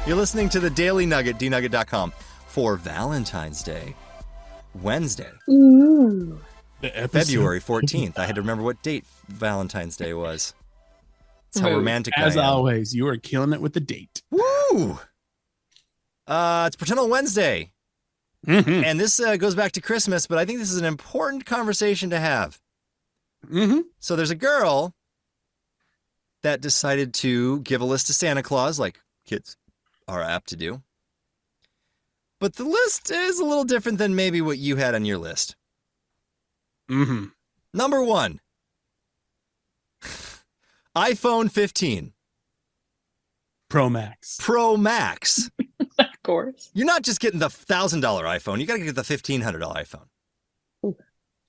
You're listening to the Daily Nugget, dnugget.com, for Valentine's Day, Wednesday, Ooh. February 14th. I had to remember what date Valentine's Day was. That's how romantic I am. As always, you are killing it with the date. Woo! It's Paternal Wednesday. Mm-hmm. And this goes back to Christmas, but I think this is an important conversation to have. Mm-hmm. So there's a girl that decided to give a list to Santa Claus, like kids are apt to do. But the list is a little different than maybe what you had on your list. Mm-hmm. Number 1, iPhone 15 Pro Max. Pro Max. Of course. You're not just getting the $1,000 iPhone. You got to get the $1,500 iPhone. Ooh.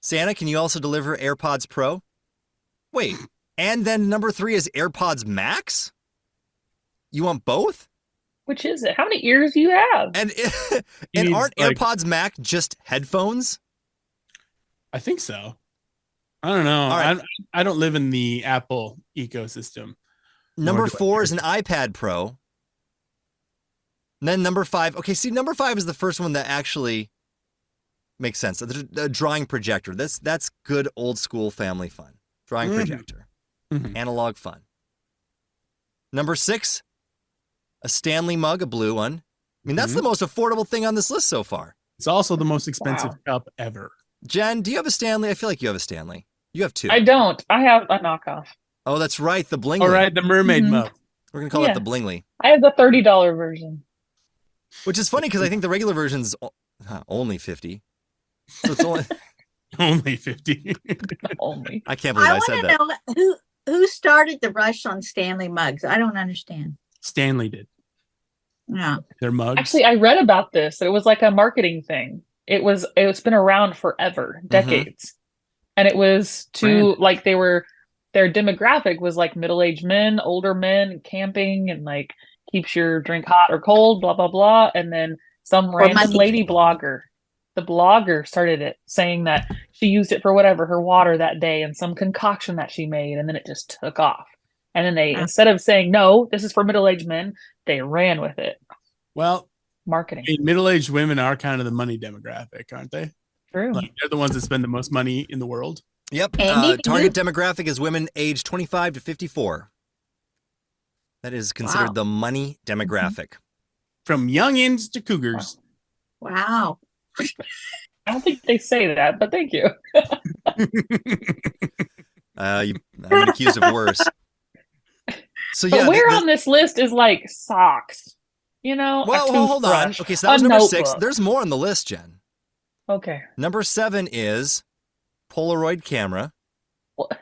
Santa, can you also deliver AirPods Pro? Wait, and then number 3 is AirPods Max? You want both? Which is it? How many ears do you have? And needs, aren't like- AirPods Max just headphones? I think so. I don't know. All right. I don't live in the Apple ecosystem. Number do I 4 care. is an iPad Pro. And then number 5. Okay, see, number 5 is the first one that actually makes sense. The drawing projector. That's good old school family fun. Drawing projector. Mhm. Analog fun. Number 6, a Stanley mug, a blue one. I mean, that's the most affordable thing on this list so far. It's also the most expensive cup ever. Jen, do you have a Stanley? I feel like you have a Stanley. You have 2. I don't. I have a knockoff. Oh, that's right. The Blingly. All right, the mermaid Mhm. mug. We're going to call it the Blingly. I have the $30 version. Which is funny because I think the regular version's only 50. So it's only... Only 50. Only. I can't believe I said that. I want to know who started the rush on Stanley mugs. I don't understand. Stanley did. Yeah. Their mugs. Actually, I read about this. It was like a marketing thing. It's been around forever, decades. And it was to like their demographic was like middle-aged men, older men, camping, and like keeps your drink hot or cold, blah blah blah. And then some random lady blogger, the blogger started it, saying that she used it for whatever, her water that day and some concoction that she made, and then it just took off. And then they, instead of saying no, this is for middle-aged men, they ran with it. Well, Marketing. middle-aged women are kind of the money demographic, aren't they? True. Like, they're the ones that spend the most money in the world. Yep. Andy, Target demographic is women aged 25 to 54. That is considered the money demographic. From youngins to cougars. Wow. I don't think they say that, but thank you. I've been accused of worse. So But yeah, where on this list is like socks? You know? a well, hold on. toothbrush, Okay, so that was a number 6. notebook. There's more on the list, Jen. Okay. Number 7 is Polaroid camera. What?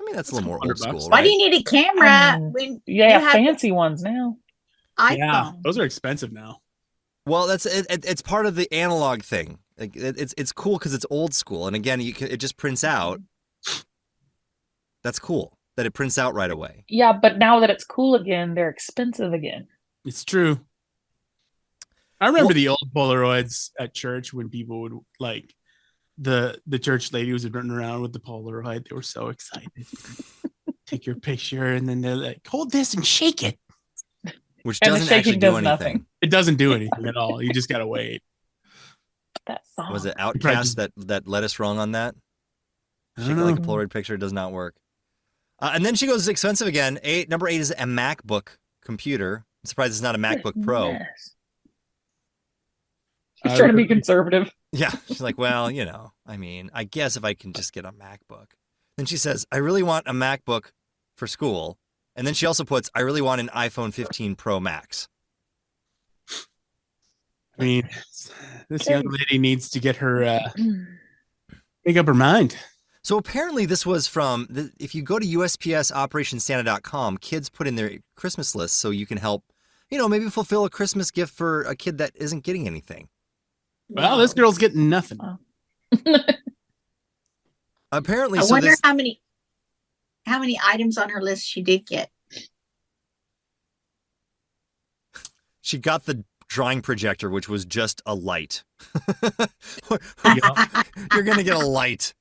I mean, that's a little more old school, Why right? do you need a camera Um, when Yeah, you have fancy ones now. iPhone? Yeah, those are expensive now. Well, it's part of the analog thing. Like, it's cool because it's old school, and again, it just prints out. That's cool that it prints out right away. Yeah, but now that it's cool again, they're expensive again. It's true. I remember the old Polaroids at church when people would like the church lady was running around with the Polaroid. They were so excited. Take your picture, and then they're like, "Hold this and shake it." Which And the doesn't actually shaking do does anything. nothing. It doesn't do anything at all. You just gotta wait. That song. Was it Outcast that led us wrong on that? I Shake don't it like a know. Polaroid picture does not work. And then she goes expensive again. Number 8 is a MacBook computer. I'm surprised it's not a MacBook Pro. Yes. She's trying to be conservative. Yeah, she's like, well, I mean, I guess if I can just get a MacBook. Then she says, I really want a MacBook for school. And then she also puts, I really want an iPhone 15 Pro Max. I mean, this young lady needs to get her make up her mind. So apparently this was from, if you go to USPSOperationSanta.com, kids put in their Christmas list so you can help, maybe fulfill a Christmas gift for a kid that isn't getting anything. Well, this girl's getting nothing. Wow. Apparently, I so wonder this, how many items on her list she did get. she got the drawing projector, which was just a light. You're going to get a light.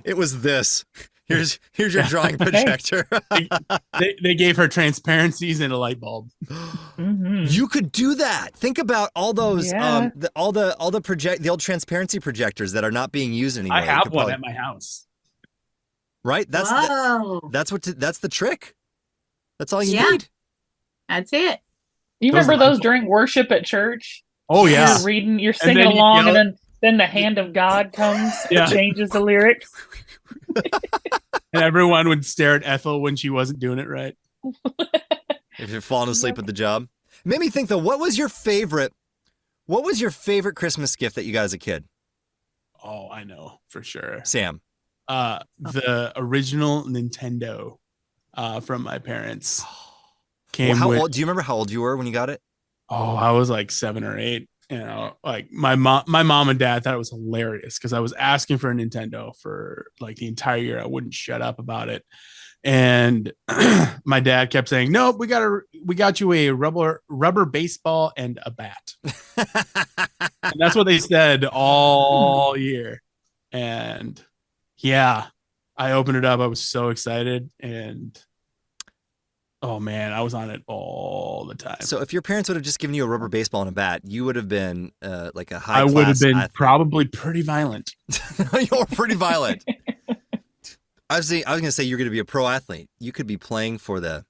It was this. Here's your drawing projector. They gave her transparencies and a light bulb. Mhm. You could do that. Think about all those Yeah. the old transparency projectors that are not being used anymore. I You have could one probably- at my house. right. That's Whoa. that's the trick. That's all you Yeah. need. That's it. You Those remember light those bulbs. during worship at church? Oh yeah. You're reading, you're And singing then you along, yell- and then the hand of God comes Yeah. and changes the lyrics. And everyone would stare at Ethel when she wasn't doing it right. If you're falling asleep at the job. Made me think though, what was your favorite Christmas gift that you got as a kid? Oh, I know for sure. Sam. The original Nintendo from my parents Well, came how with. old? Do you remember how old you were when you got it? Oh, I was like 7 or 8. You know, like my mom and dad thought it was hilarious because I was asking for a Nintendo for like the entire year. I wouldn't shut up about it, and my dad kept saying, "Nope, we got you a rubber baseball and a bat." And that's what they said all year. And yeah, I opened it up. I was so excited, and oh man, I was on it all the time. So if your parents would have just given you a rubber baseball and a bat, you would have been like a high I would have class been athlete. probably pretty violent. You're pretty violent. I was going to say you're going to be a pro athlete. You could be playing for the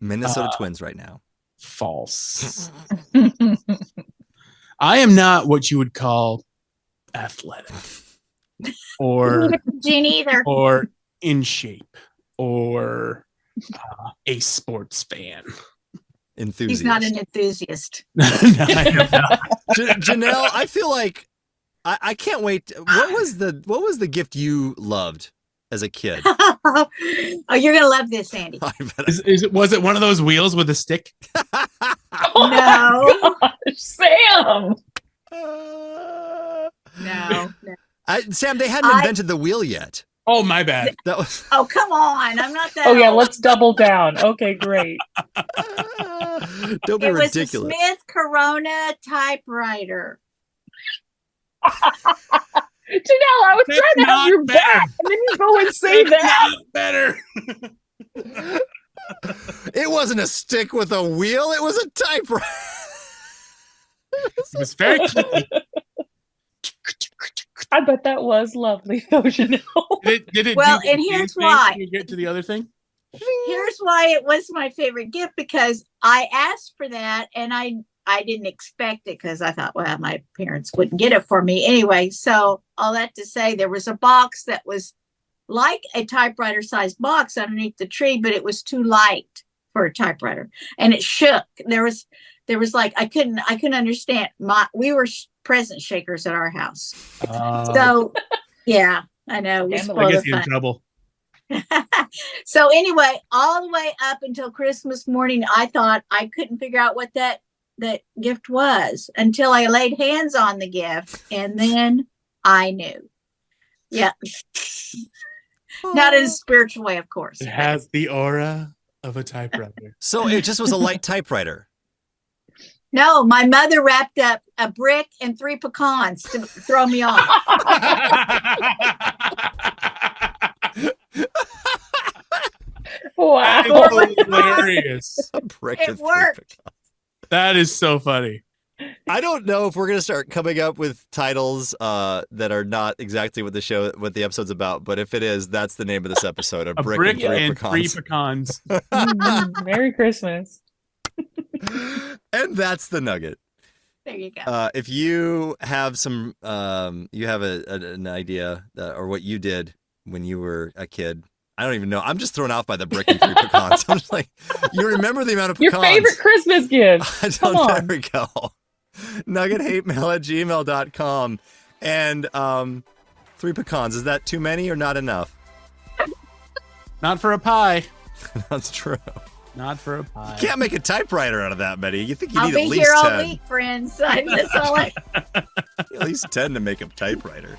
Minnesota Twins right now. False. I am not what you would call athletic or Gene either. in shape or a sports fan. Enthusiast. He's not an enthusiast. No, I am not. Janelle, I feel like I can't wait. What was the gift you loved as a kid? Oh, you're gonna love this, Andy. I bet Was it one of those wheels with a stick? No, Gosh, Sam. no. Sam, they hadn't invented the wheel yet. Oh, my bad. That was. Oh, come on. I'm not that Oh yeah, old. let's double down. Okay, great. Don't be It was a ridiculous. Smith Corona typewriter. Janelle, I was That's trying to have not your better. back, and then you go and say that. Better. It wasn't a stick with a wheel. It was a typewriter. It was very clicky. I bet that was lovely, though, Janelle. Did it Well, do and the here's thing why. when you get to the other thing? Here's why it was my favorite gift, because I asked for that and I didn't expect it because I thought, well, my parents wouldn't get it for me anyway. So all that to say, there was a box that was like a typewriter sized box underneath the tree, but it was too light for a typewriter and it shook. There was like, I couldn't understand. We were present shakers at our house. So yeah, I know. We I I spoiled guess the you're in fun. trouble. So anyway, all the way up until Christmas morning, I thought I couldn't figure out what that gift was until I laid hands on the gift, and then I knew. Yeah. Not in a spiritual way, of course. It has the aura of a typewriter. So it just was a light typewriter. No, my mother wrapped up a brick and 3 pecans to throw me off. Wow. Hilarious. A brick It and 3 worked. pecans. That is so funny. I don't know if we're gonna start coming up with titles that are not exactly what the episode's about, but if it is, that's the name of this episode: A brick and 3 pecans. Merry Christmas. And that's the nugget. There you go. If you have some, you have an idea or what you did when you were a kid. I don't even know. I'm just thrown off by the brick and 3 pecans. I'm just like, you remember the amount of Your pecans. favorite Christmas gift. I Come don't, there on. we go. nuggethatemail@gmail.com. And 3 pecans. Is that too many or not enough? Not for a pie. That's true. Not for a pie. You can't make a typewriter out of that many. You think you I'll need be at least here all 10. week, friends. That's all I. At least 10 to make a typewriter.